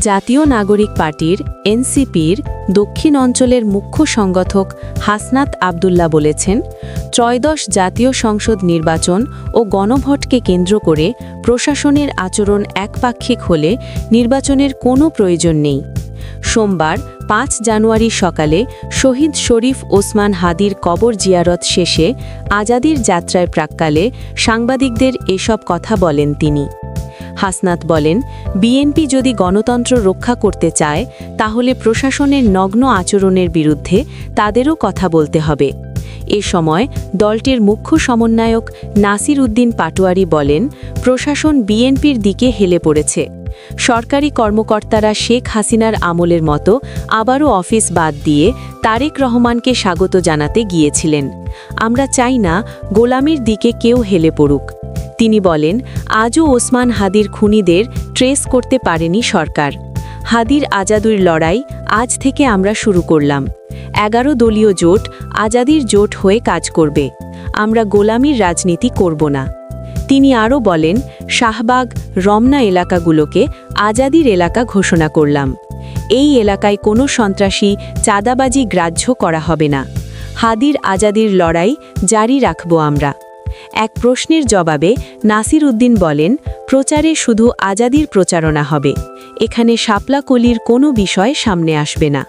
জাতীয় নাগরিক পার্টির এনসিপির দক্ষিণ অঞ্চলের মুখ্য সংগঠক হাসনাত আবদুল্লাহ বলেছেন, ত্রয়োদশ জাতীয় সংসদ নির্বাচন ও গণভোটকে কেন্দ্র করে প্রশাসনের আচরণ একপাক্ষিক হলে নির্বাচনের কোনো প্রয়োজন নেই। সোমবার ৫ জানুয়ারি সকালে শহীদ শরীফ ওসমান হাদির কবর জিয়ারত শেষে আজাদির যাত্রায় প্রাক্কালে সাংবাদিকদের এসব কথা বলেন তিনি। হাসনাত বলেন, বিএনপি যদি গণতন্ত্র রক্ষা করতে চায় তাহলে প্রশাসনের নগ্ন আচরণের বিরুদ্ধে তাদেরও কথা বলতে হবে। এ সময় দলটির মুখ্য সমন্বয়ক নাসির উদ্দিন পাটোয়ারি বলেন, প্রশাসন বিএনপির দিকে হেলে পড়েছে। সরকারি কর্মকর্তারা শেখ হাসিনার আমলের মতো আবারও অফিস বাদ দিয়ে তারেক রহমানকে স্বাগত জানাতে গিয়েছিলেন। আমরা চাই না গোলামির দিকে কেউ হেলে পড়ুক। তিনি বলেন, আজও ওসমান হাদির খুনিদের ট্রেস করতে পারেনি সরকার। হাদির আজাদির লড়াই আজ থেকে আমরা শুরু করলাম। 11 দলীয় জোট আজাদির জোট হয়ে কাজ করবে। আমরা গোলামির রাজনীতি করব না। তিনি আরও বলেন, শাহবাগ, রমনা এলাকাগুলোকে আজাদির এলাকা ঘোষণা করলাম। এই এলাকায় কোনো সন্ত্রাসী, চাঁদাবাজি গ্রাহ্য করা হবে না। হাদির আজাদির লড়াই জারি রাখব আমরা। এক প্রশ্নের জবাবে নাসির উদ্দিন বলেন, প্রচারে শুধু আজাদির প্রচারণা হবে। এখানে শাপলা কলির কোনো বিষয় সামনে আসবে না।